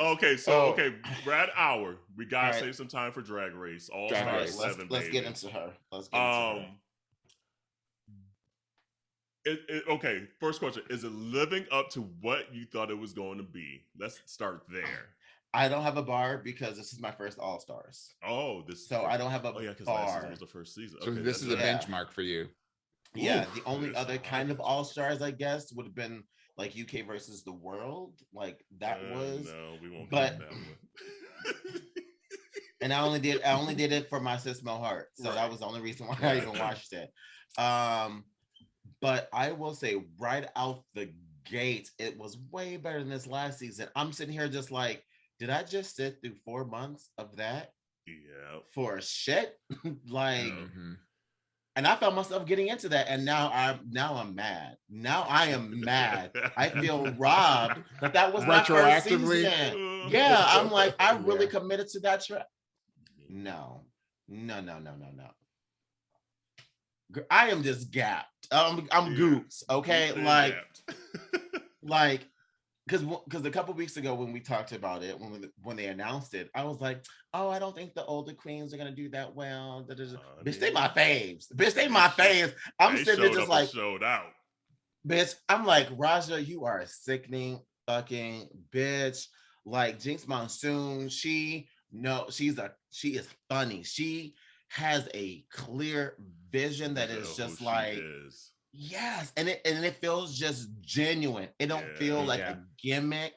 Okay, we're at an hour. We All gotta right. save some time for Drag Race. All All Drag Star right. Race. Seven, Let's get baby. into her. Let's get into her. Um, okay. First question: is it living up to what you thought it was going to be? Let's start there. I don't have a bar because this is my first All Stars, Oh, this is the so I first. don't have a Oh yeah, because last season bar. was the first season. So Okay, this that's is a Yeah, benchmark for you. yeah. The oof. only It's a other high kind of All benchmark. Stars, I guess, would have been like UK versus the world. Like that was, No, we won't count but that one. and I only did it for my sis Mo Heart, so that Right. was the only reason why I Right. even watched it. Um, but I will say right out the gate, it was way better than this last season. I'm sitting here just like, did I just sit through 4 months of that Yeah. for shit? Like, Yeah. Mm-hmm. and I found myself getting into that, and now I'm mad. Now I am mad. I feel robbed that was my first Retroactively. season. Yeah, I'm like, I really Yeah. committed to that track. No, no, no, no, no, no. I am just gapped. I'm Yeah. goops. Okay, Gooped and gapped. like because a couple weeks ago when we talked about it when they announced it, I was like, oh, I don't think the older queens are gonna do that well. Da, da, da. I Bitch, they mean, my faves. Bitch, they they my showed faves. I'm they sitting there showed just up and like, showed out. bitch. I'm like, Raja, you are a sickening fucking bitch. Like Jinx Monsoon, she is funny. She has a clear vision that is Who just she like, is. yes, and it feels just genuine. It don't feel Yeah. like a Yeah. gimmick.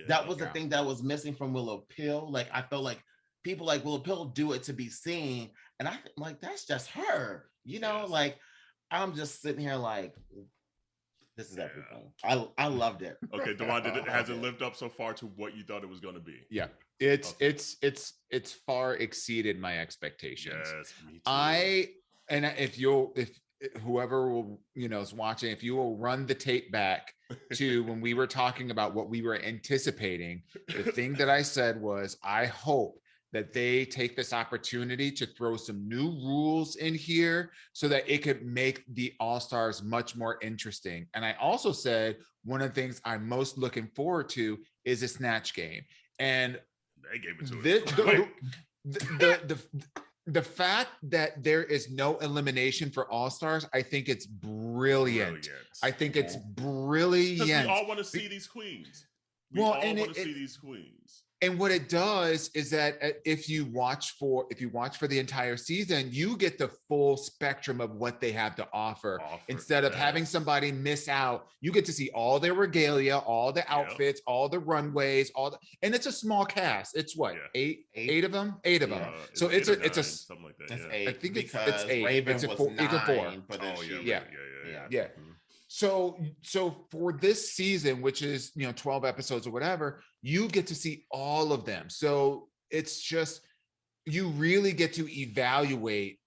That Yeah. was the Yeah. thing that was missing from Willow Pill. Like I felt like people like Willow Pill do it to be seen, and I'm like, that's just her. Yes. Like I'm just sitting here like, this is Yeah. everything. I loved it. Okay, Dewan, I has loved it it. lived up so far to what you thought it was going to be? Yeah. It's Okay. it's far exceeded my expectations. Yes, me too. I and if whoever will is watching, if you will run the tape back to when we were talking about what we were anticipating, the thing that I said was I hope that they take this opportunity to throw some new rules in here so that it could make the All-Stars much more interesting. And I also said one of the things I'm most looking forward to is a snatch game. And They gave it to us this, quick. the fact that there is no elimination for All Stars, I think it's brilliant. I think it's brilliant Because we all want to see these queens. We well, all and want to see these queens. and what it does is that if you watch for the entire season, you get the full spectrum of what they have to offer. Instead of having somebody miss out, you get to see all their regalia, all the outfits, all the runways, and it's a small cast. It's what, eight of them. So it's a something like that. That's Yeah. eight. I think it's because eight. Raven It's a was four, nine, four. but then she, Yeah. Yeah. So for this season, which is 12 episodes or whatever, you get to see all of them. So it's just, you really get to evaluate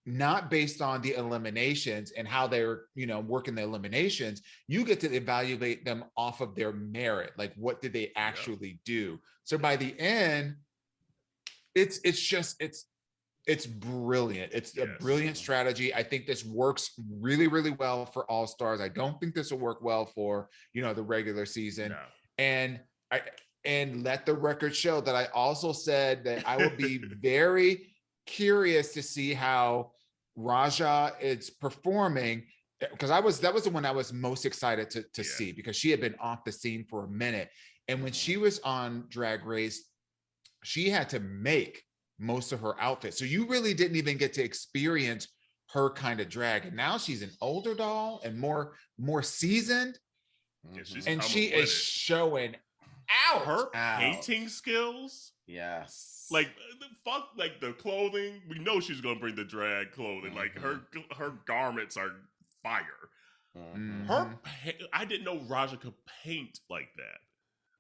not based on the eliminations and how they're working the eliminations. You get to evaluate them off of their merit, like what did they actually do. So by the end, it's brilliant. It's a brilliant strategy. I think this works really, really well for All Stars. I don't think this will work well for the regular season. And let the record show that I also said that I will be very curious to see how Raja is performing, because that was the one I was most excited to see, because she had been off the scene for a minute. And when she was on Drag Race, she had to make most of her outfits. So you really didn't even get to experience her kind of drag. And now she's an older doll and more seasoned. And she is showing out. Her painting skills. Yes. Like fuck, like the clothing. We know she's gonna bring the drag clothing. Like her garments are fire. I didn't know Raja could paint like that.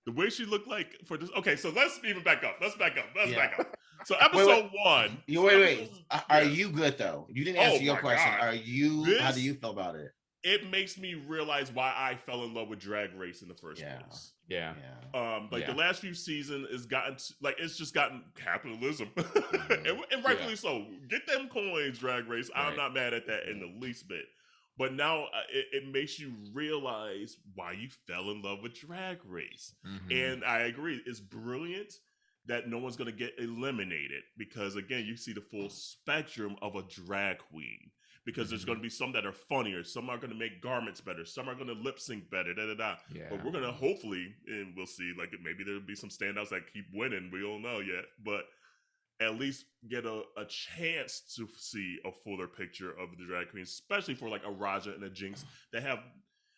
The way she looked like for this. Okay, so let's even back up. Let's back up. So episode 1. Wait. Are you good though? You didn't answer your question. God. Are you? How do you feel about it? It makes me realize why I fell in love with Drag Race in the first place. Yeah. The last few seasons it's gotten it's just gotten capitalism, and rightfully so. Get them coins, Drag Race. I'm not mad at that in the least bit. But now it makes you realize why you fell in love with Drag Race. And I agree, it's brilliant that no one's going to get eliminated because, again, you see the full spectrum of a drag queen. Because there's going to be some that are funnier, some are going to make garments better, some are going to lip sync better, Yeah. But we're going to hopefully, and we'll see, like maybe there'll be some standouts that keep winning. We don't know yet, but at least get a chance to see a fuller picture of the drag queens, especially for like a Raja and a Jinx that have,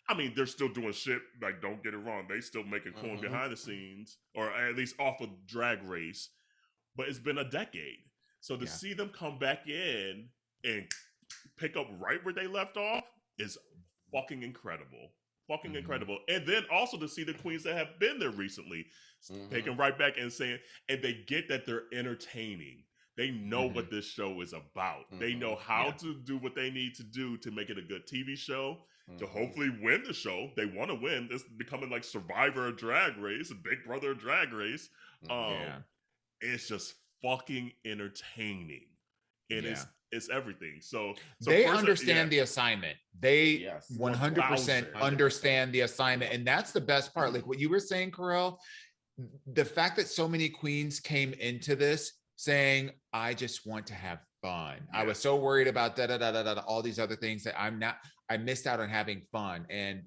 I mean, they're still doing shit. Like, don't get it wrong. They still making coin behind the scenes, or at least off of Drag Race. But it's been a decade. So to see them come back in and pick up right where they left off is fucking incredible. Fucking incredible. And then also to see the queens that have been there recently taking right back and saying, and they get that they're entertaining. They know what this show is about. They know how to do what they need to do to make it a good TV show, to hopefully win the show. They want to win. It's becoming like Survivor of Drag Race, a Big Brother of Drag Race. It's just fucking entertaining. And it's everything. So they understand the assignment. They 100% understand the assignment. And that's the best part. Like what you were saying, Carell, the fact that so many queens came into this saying, I just want to have fun. I was so worried about all these other things that I missed out on having fun. And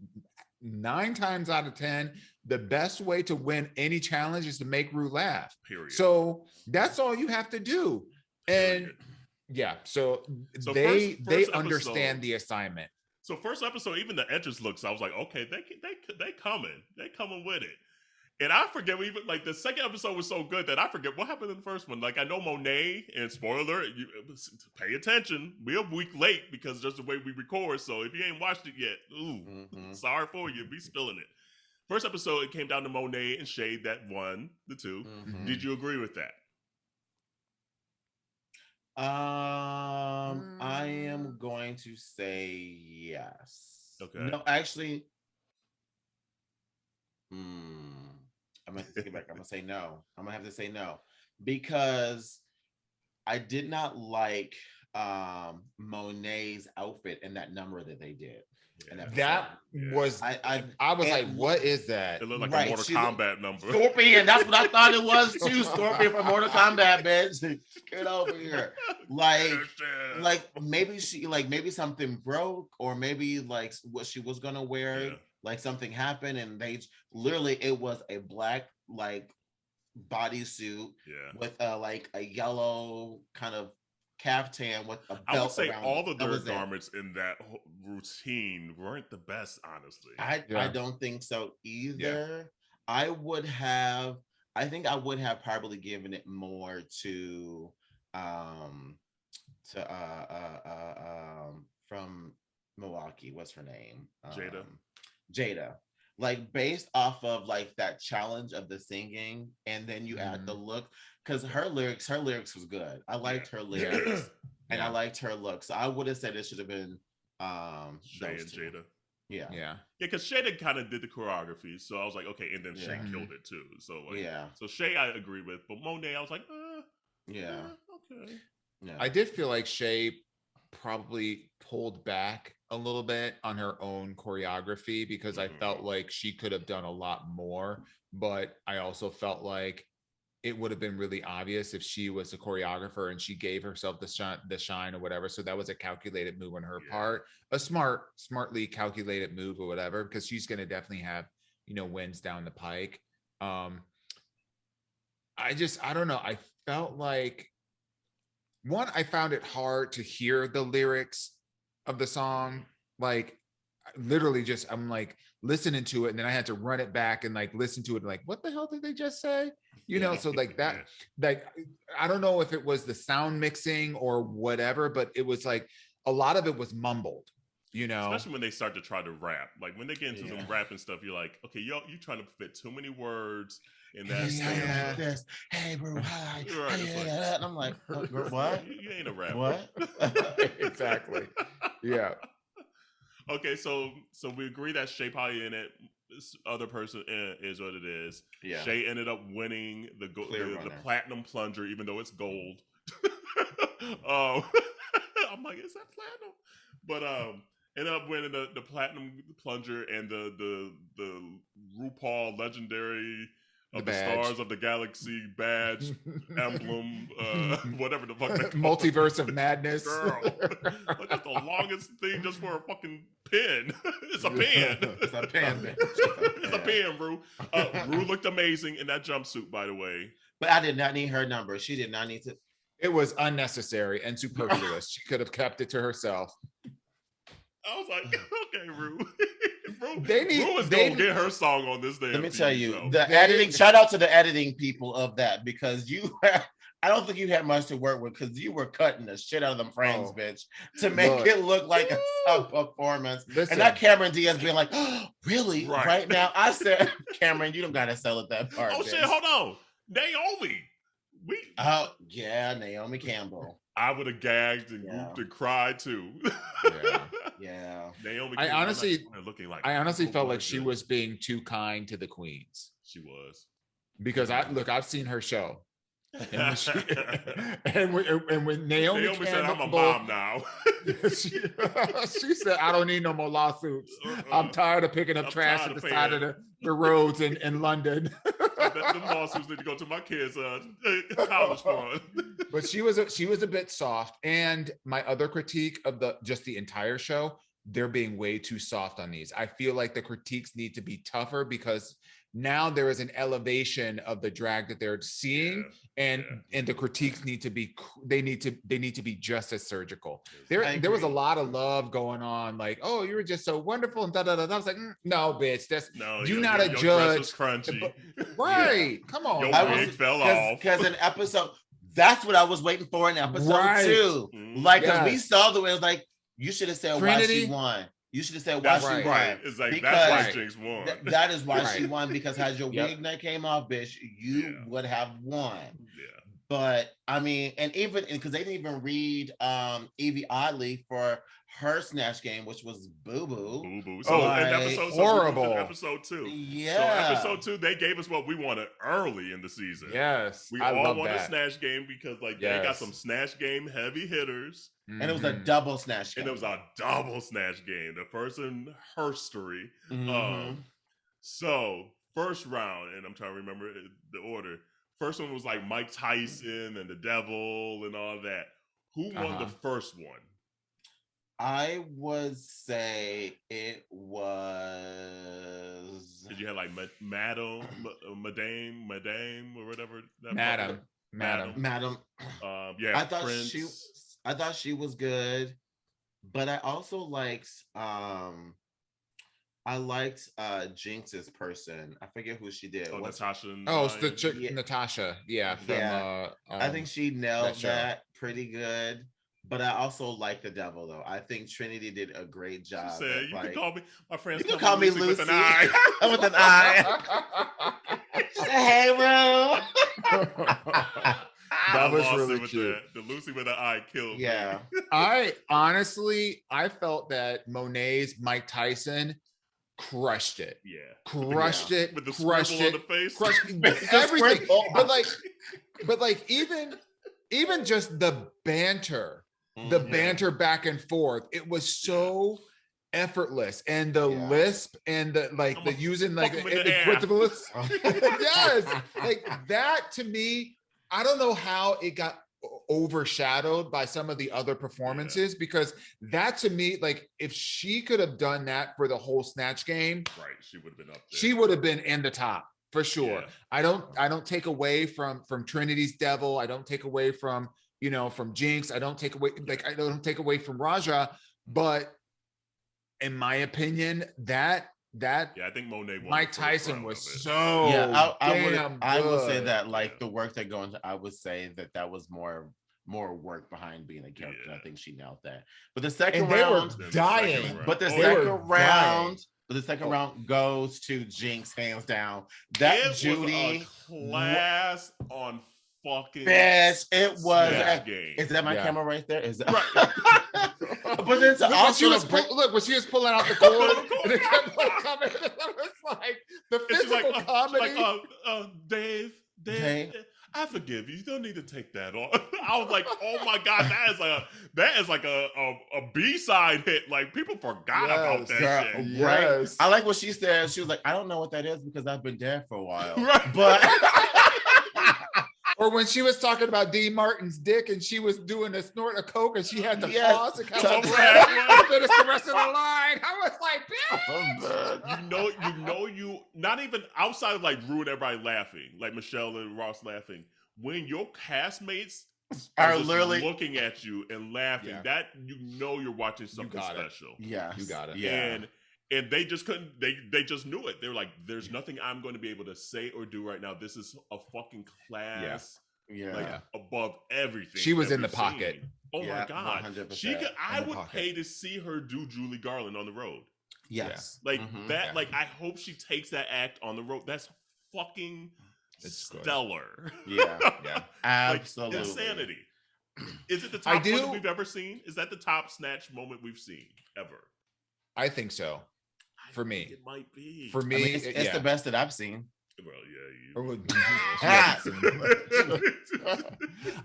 9 times out of 10, the best way to win any challenge is to make Rue laugh. Period. So that's all you have to do. And so they understand the assignment. So first episode, even the entrance looks, I was like, okay, they coming with it. And I forget, even like the second episode was so good that I forget what happened in the first one. Like I know Monet, and spoiler, pay attention. We're a week late because just the way we record. So if you ain't watched it yet, sorry for you, be spilling it. First episode, it came down to Monet and Shade that won the 2. Did you agree with that? I am going to say yes. Okay. No, actually, I'm gonna take it back. I'm gonna say no. I'm gonna have to say no because I did not like Monet's outfit and that number that they did. That was I was like, what is that? It looked like a Mortal Kombat number. Scorpion, that's what I thought it was too. Scorpion from Mortal Kombat, bitch. Get over here. Like maybe maybe something broke, or maybe like what she was gonna wear, like something happened, and they literally it was a black like bodysuit with like a yellow kind of caftan with a belt. I would say around all of their garments in that routine weren't the best, honestly. I don't think so either. I think I would have probably given it more to from Milwaukee, what's her name? Jada. Like based off of like that challenge of the singing, and then you add the look, because her lyrics was good. I liked her lyrics and I liked her look. So I would have said it should have been Shay and Jada. Yeah, because Shayda kind of did the choreography, so I was like, okay, and then Shay killed it too. So like, so Shay I agree with, but Monet I was like, okay. Yeah. I did feel like Shay probably pulled back a little bit on her own choreography because I felt like she could have done a lot more, but I also felt like it would have been really obvious if she was a choreographer and she gave herself the shine or whatever. So that was a calculated move on her part, a smartly calculated move or whatever, because she's going to definitely have, wins down the pike. I don't know. I felt like I found it hard to hear the lyrics of the song. Like literally just, I'm like listening to it and then I had to run it back and like listen to it and like, what the hell did they just say? So like that, like, I don't know if it was the sound mixing or whatever, but it was like a lot of it was mumbled, Especially when they start to try to rap. Like when they get into some rap and stuff, you're like, okay, you trying to fit too many words in that stanza. Hey, bro, hi. Right, and I'm like, what? You ain't a rapper. What? Exactly. Yeah. Okay, so we agree that Shay probably in it. This other person is what it is. Yeah. Shay ended up winning the platinum plunger, even though it's gold. I'm like, is that platinum? But ended up winning the platinum plunger and the RuPaul legendary The of the badge. Stars of the Galaxy badge emblem, whatever the fuck they call Multiverse of Madness. Girl, like that's the longest thing just for a fucking pin. It's a pin. It's a pin, bitch. It's a pin, Rue. Rue looked amazing in that jumpsuit, by the way. But I did not need her number. She did not need to. It was unnecessary and superfluous. She could have kept it to herself. I was like, okay, Rue. Rue is gonna get her song on this day. Let me tell you, the editing. Shout out to the editing people of that, because I don't think you had much to work with, because you were cutting the shit out of them frames, bitch, to make it look like a performance. Listen. And not Cameron Diaz being like, oh, really? Right now, I said, Cameron, you don't gotta sell it that part. Oh bitch. shit, hold on, Naomi. Oh yeah, Naomi Campbell. I would have gagged and whooped and cried too. Yeah. Naomi. I honestly felt like good. she was being too kind to the queens. She was, because I've seen her show, and when Naomi said, "I'm a mom now," she said, "I don't need no more lawsuits. I'm tired of picking up trash at the side of the roads in London." The lawsuits need to go to my kids' college fund. But she was a bit soft. And my other critique of the entire show, they're being way too soft on these. I feel like the critiques need to be tougher, because now there is an elevation of the drag that they're seeing, and the critiques need to be just as surgical. There was a lot of love going on, like, oh, you were just so wonderful and da da da. I was like, no, bitch, you're not a judge. Crunchy. Right? Come on, your wig fell off. Because in episode, that's what I was waiting for in episode 2. Like, because we saw the way it was like, you should have said Trinity. Why she won. You should have said why she won. It's like, that's why Jinx won. That is why she won, because had your wig that came off, bitch, you would have won. Yeah. But I mean, and even because they didn't even read Evie Oddly for her snatch game, which was Boo Boo. So like, in episode horrible. Episode 2. Yeah. So episode 2, they gave us what we wanted early in the season. Yes. We all wanted a snatch game, because they got some snatch game heavy hitters. And it was a double snatch game. And it was a double snatch game. The first in history. So first round, and I'm trying to remember the order. First one was like Mike Tyson and the Devil and all that. Who won the first one? I would say it was. Did you have like Madame, or whatever? Madam. Yeah. I thought she was good, but I also liked. I liked Jinx's person. I forget who she did. Natasha. Oh, it's the chick, Natasha. Yeah. From, I think she nailed that pretty good. But I also like the Devil, though. I think Trinity did a great job. She said, "You can call me, my friends. You can call me Lucy with an eye." With an eye. Hey, Rue. That was really cute. The Lucy with an eye killed me. I felt that Monet's Mike Tyson crushed it. Yeah. Crushed it. With the scribble on the face. Crushed everything. But like even just the banter. The banter back and forth, it was so effortless, and the lisp and the using the equivalence. Yes, like that to me. I don't know how it got overshadowed by some of the other performances, because that to me, like, if she could have done that for the whole snatch game, right, she would have been up there. She would have been in the top for sure. I don't take away from Trinity's Devil. I don't take away from Jinx. I don't take away from Raja, but in my opinion, I think Monet won. Mike Tyson was so I will say that, like, the work that goes, I would say that was more work behind being a character. I think she nailed that. But the second round, they were dying. But the second round goes to Jinx, hands down. That Judy was a class on fucking yes, it was. Game. Is that my camera right there? Is that right? But then when she was pulling out the cord, and it kept coming. It was like the physical comedy. Dave, I forgive you. You don't need to take that on. I was like, oh my god, that is like a B-side hit. Like people forgot about that Girl, shit. right? I like what she said. She was like, I don't know what that is because I've been dead for a while. Right. But or when she was talking about Dean Martin's dick and she was doing a snort of coke and she had to pause and come Finish the rest of the line. I was like, bitch. you not even outside of like ruin everybody laughing, like Michelle and Ross laughing. When your castmates are just literally looking at you and laughing, that you're watching something special. Yes, you got it. Yeah. And they just couldn't. They just knew it. They were like, "There's nothing I'm going to be able to say or do right now. This is a fucking class, above everything." She was in the pocket. Oh my god, 100%. she could. I would pay to see her do Julie Garland on the road. Yes, like that. Like I hope she takes that act on the road. That's fucking stellar. Yeah, absolutely like, insanity. Is it the top one we've ever seen? Is that the top snatch moment we've seen ever? I think so. For me, it might be. For me, I mean, it's the best that I've seen. Well,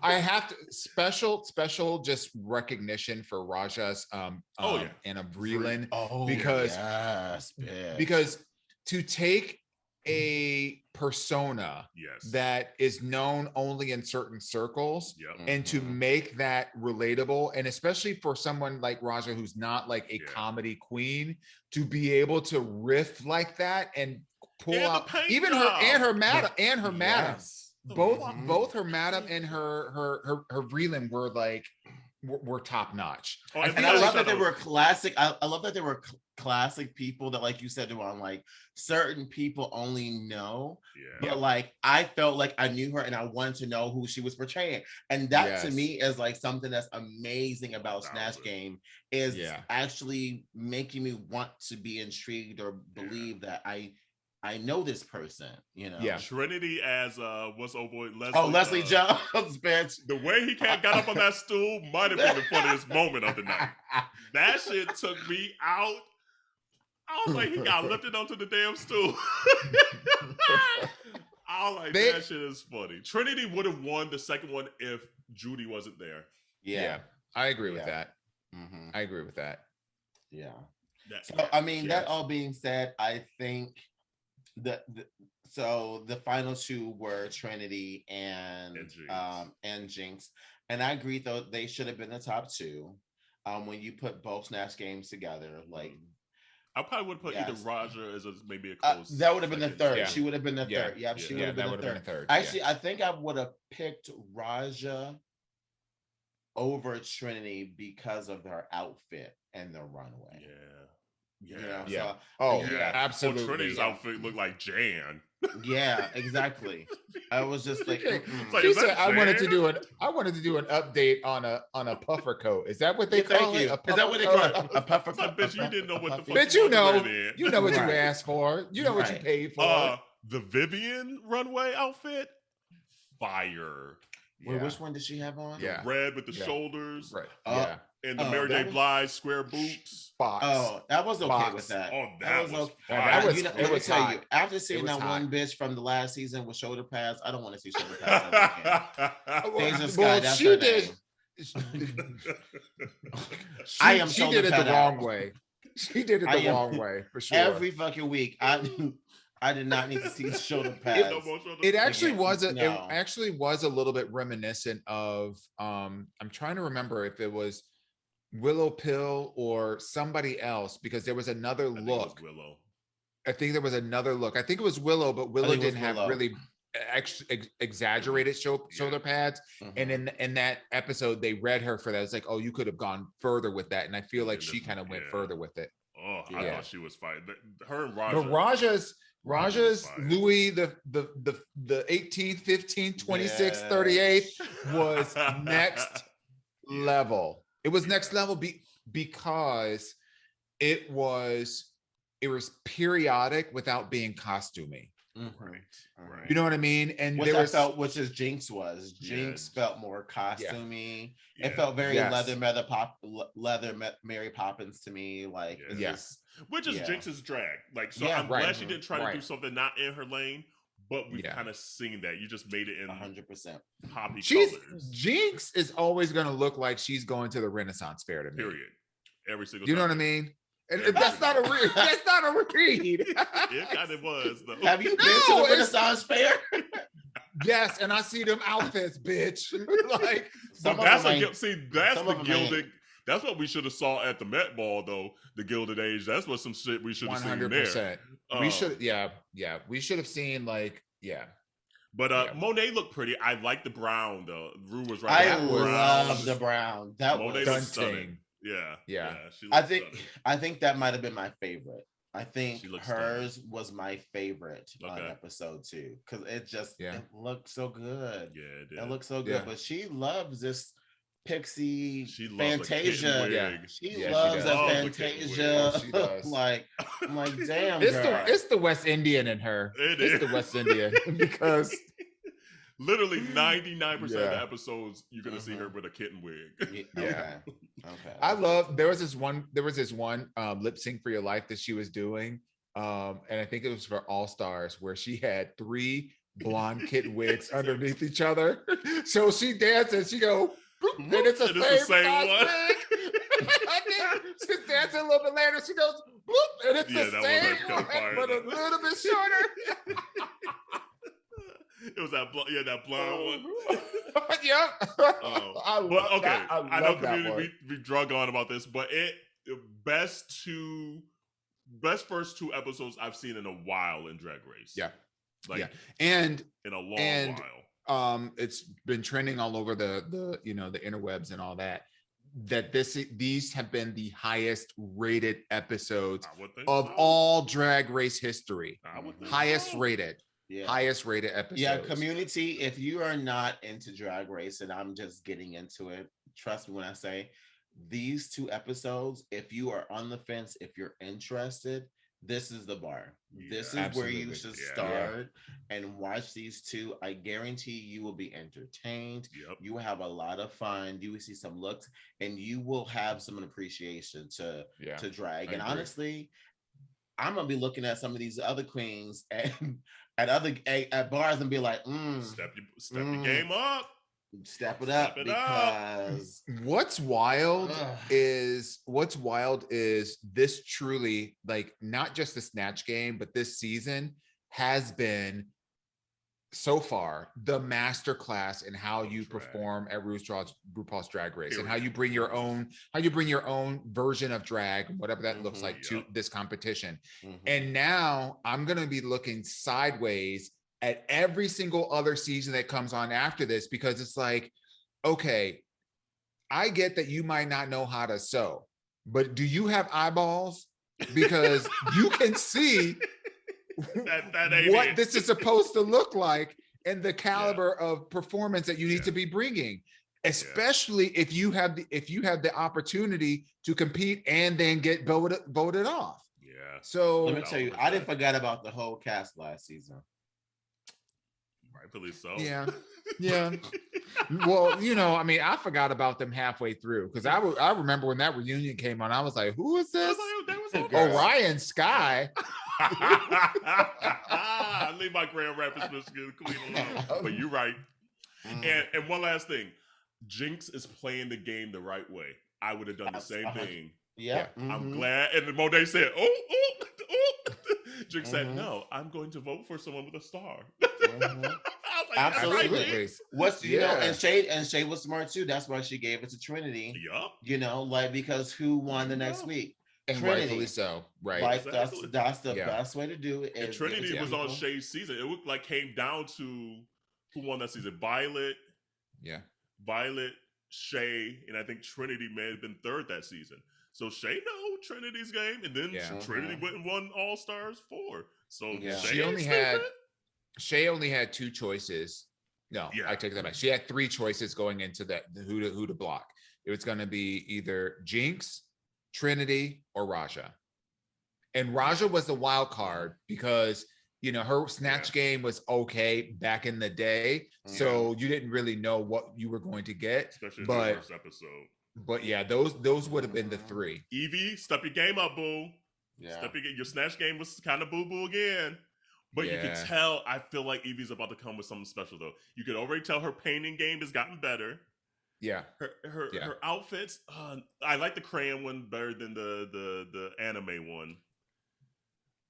I have to special just recognition for Raja's Anna Breland because to take a persona that is known only in certain circles and to make that relatable, and especially for someone like Raja who's not like a comedy queen, to be able to riff like that and pull out even her madam both her madam and her Vreeland were top notch. And I love that they were classic. I love that they were classic people that, like you said, on like certain people only know. But like I felt like I knew her and I wanted to know who she was portraying. And that to me is like something that's amazing about Snatch Game is actually making me want to be intrigued or believe that I know this person, you know. Yeah. Trinity as what's old boy Leslie. Oh, Leslie Jones, bitch. The way he got up on that stool might have been the funniest moment of the night. That shit took me out. I was like, he got lifted onto the damn stool. I was like, that shit is funny. Trinity would have won the second one if Judy wasn't there. Yeah, I agree with that. I agree with that. Yeah. So I mean, that all being said, I think so the final two were Trinity and Jinx, and I agree though they should have been the top two. When you put both Snatch Games together, like I probably would put either Raja as maybe a close. That would have been the third. Yeah. She would have been the third. Yeah, she would have been the third. Actually, I think I would have picked Raja over Trinity because of her outfit and the runway. Absolutely. Well, Trinity's outfit looked like Jan. Yeah, exactly. I was just like, she said, I wanted to do an update on a puffer coat. Is that what they call it? Is that what they call it? A puffer coat? Bitch, you didn't know what the fuck. Bitch, you know what you asked for. You know what you paid for. The Vivian runway outfit, fire. Wait, which one did she have on? The red with the shoulders. Right. And the Mary J. Blige square boots. Oh, that was okay with that. Oh, that was okay. Let me tell you, after seeing that one bitch from the last season with shoulder pads, I don't want to see shoulder pads again. She did. She did it the wrong way. She did it the wrong way for sure. Every fucking week, I did not need to see shoulder pads. It actually was a little bit reminiscent of I'm trying to remember if it was Willow Pill or somebody else, because there was another look. I think there was another look. I think it was Willow, but Willow didn't have really exaggerated shoulder pads. And in that episode, they read her for that. It's like, oh, you could have gone further with that. And I feel like she kind of went further with it. Oh, I thought she was fine. Her and Raja. But Raja's Louis the 18th, 15th, 26th, 38th was next level. It was next level because it was periodic without being costumey. Right. You know what I mean? And which I felt, which is Jinx was. Jinx felt more costumey. Yeah. It felt very leather Mary Poppins to me. Like which is Jinx's drag. Like, so I'm glad she didn't try to do something not in her lane. but we've kind of seen that. You just made it in 100%. poppy colors. Jinx is always going to look like she's going to the Renaissance Fair to me. Period. Every single time. You know what I mean? And that's not a read. That's not a read. It kind of was, though. Have you been to the Renaissance Fair? Yes, and I see them outfits, bitch. Like, that's the gilded. That's what we should have saw at the Met Ball, though. The Gilded Age. That's what some shit we should have seen there. We should, we should have seen But Monet looked pretty. I like the brown though. Rue was right. I love the brown. That Monet was stunning. Yeah. I think that might have been my favorite. I think hers was my favorite on episode 2 because it looked so good. Yeah, it did. It looked so good. Yeah. But she loves this pixie Fantasia. She loves a Fantasia. She does. I'm like, damn. It's the West Indian in her. It's the West Indian because literally 99% of the episodes you're gonna see her with a kitten wig. Okay. I love there was this one lip sync for your life that she was doing. And I think it was for All Stars where she had 3 blonde kitten wigs underneath each other. So she dances, she go, and it's the same one. She's dancing a little bit later. She goes, bloop, and it's the same one, but a little bit shorter. It was that blonde one. Yep. I love that. I know community we drug on about this, but best first 2 episodes I've seen in a while in Drag Race. And in a long while. It's been trending all over the interwebs and all that these have been the highest rated episodes of all Drag Race history. Highest rated episodes. Yeah, community, if you are not into Drag Race, and I'm just getting into it, trust me when I say these 2 episodes, if you are on the fence, if you're interested, this is the bar. This is where you should start and watch these 2. I guarantee you will be entertained. You will have a lot of fun. You will see some looks, and you will have some appreciation to drag. And honestly, I'm gonna be looking at some of these other queens at bars and be like, step your game up. Step it up because what's wild is this truly, like, not just the Snatch Game, but this season has been so far the masterclass in how you perform at RuPaul's Drag Race and how you bring your own version of drag, whatever that looks like, to this competition. And now I'm gonna be looking sideways at every single other season that comes on after this, because it's like, okay, I get that you might not know how to sew, but do you have eyeballs? Because you can see what this is supposed to look like and the caliber of performance that you need to be bringing, especially if you have the opportunity to compete and then get voted off. So let me tell you, I didn't forget about the whole cast last season. Rightfully so. Yeah. Well, I mean, I forgot about them halfway through because I remember when that reunion came on, I was like, who is this? Orion Sky. I leave my Grand Rapids, Michigan queen alone. But you're right. And one last thing, Jinx is playing the game the right way. I would have done the same thing. Yeah. I'm glad. And Monet said, oh. Jinx said, no, I'm going to vote for someone with a star. Absolutely. And Shay was smart too. That's why she gave it to Trinity. Because who won the next week? And Trinity. Rightfully so. Right. Like that's the best way to do it. And Trinity was on Shay's season. It looked like came down to who won that season. Violet, Shay, and I think Trinity may have been third that season. So Shay know Trinity's game, and then Trinity went and won All Stars 4. So Shay only had 2 choices. No, I take that back. She had 3 choices going into that who to block. It was going to be either Jinx, Trinity, or Raja. And Raja was the wild card because her Snatch Game was okay back in the day, so you didn't really know what you were going to get. Especially in the first episode. But those would have been the 3. Evie, step your game up, boo. Yeah. Your Snatch Game was kind of boo-boo again. But you could tell, I feel like Evie's about to come with something special, though. You could already tell her painting game has gotten better. Yeah. Her outfits. I like the crayon one better than the anime one.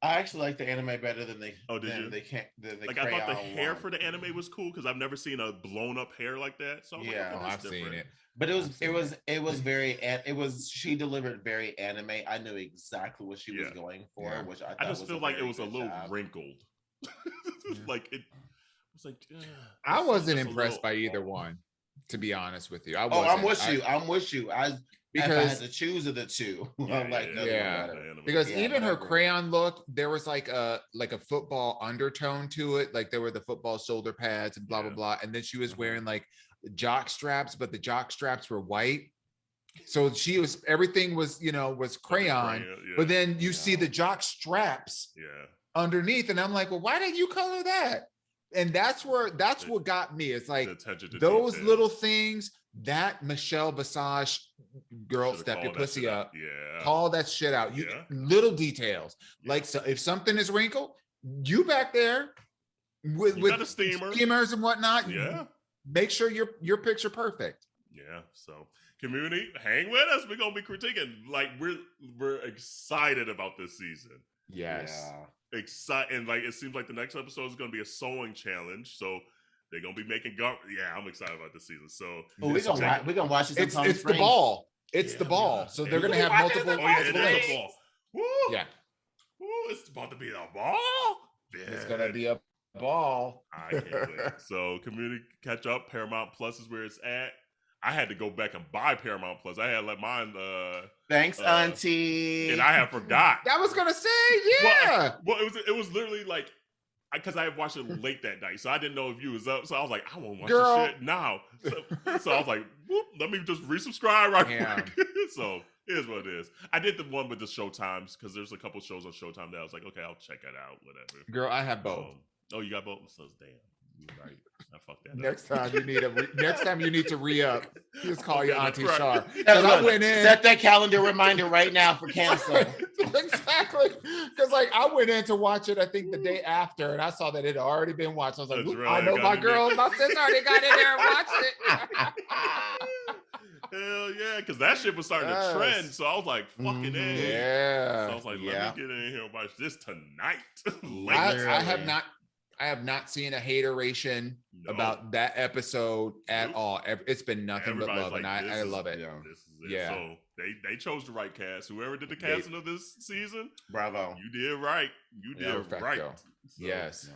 I actually like the anime better than they. Oh, did you? They can't. Like I thought the hair for the anime was cool because I've never seen a blown up hair like that. So I was like, okay, I've seen it. But it was very. It was she delivered very anime. I knew exactly what she was going for, which I just feel like it was a little wrinkled. Like it was like. I wasn't impressed by either one, to be honest with you. I'm with you. I'm with you. Because if I had to choose of the two, because even her crayon look, there was like a football undertone to it, like there were the football shoulder pads and blah blah blah, and then she was wearing like jock straps, but the jock straps were white, so everything was was crayon, but then you see the jock straps underneath, and I'm like, well, why didn't you color that? And that's what got me. It's like those little things. That Michelle Visage girl, step your pussy up. Call that shit out. Little details. Like, so if something is wrinkled, you back there with steamers and whatnot. Make sure your picture perfect. Yeah. So community, hang with us. We're gonna be critiquing. Like we're excited about this season. Yes. Excited, and like it seems like the next episode is gonna be a sewing challenge. So they're gonna be making I'm excited about this season. So we're gonna watch it. It's the ball. It's the ball. So they're gonna have multiple. It is a ball. Woo! Yeah. Woo! It's about to be a ball. Yeah. It's gonna be a ball. I can't wait. So community catch up. Paramount Plus is where it's at. I had to go back and buy Paramount Plus. I had let mine. Thanks, Auntie. And I had forgot. I was gonna say, yeah. Well, it was literally like. Because I watched it late that night, so I didn't know if you was up. So I was like, I won't watch this shit now. So I was like, whoop, let me just resubscribe right quick. So it is what it is. I did the one with the Showtimes because there's a couple shows on Showtime that I was like, okay, I'll check it out, whatever. Girl, I have both. You got both? So damn. You're right. I fucked that next time you need to re-up, just call your Auntie right. Shar. I went in. Set that calendar reminder right now for cancel. Exactly. Because like I went in to watch it, I think the day after, and I saw that it had already been watched. I was like, I know my girl, my sister already got in there and watched it. Hell yeah, because that shit was starting to trend. So I was like, fucking A. Yeah. So I was like, let me get in here and watch this tonight. I have not seen a hateration about that episode at all. It's been nothing but love, and I love it. This is it. Yeah. So they chose the right cast. Whoever did the casting of this season, bravo. You did right. You did right. So, yes.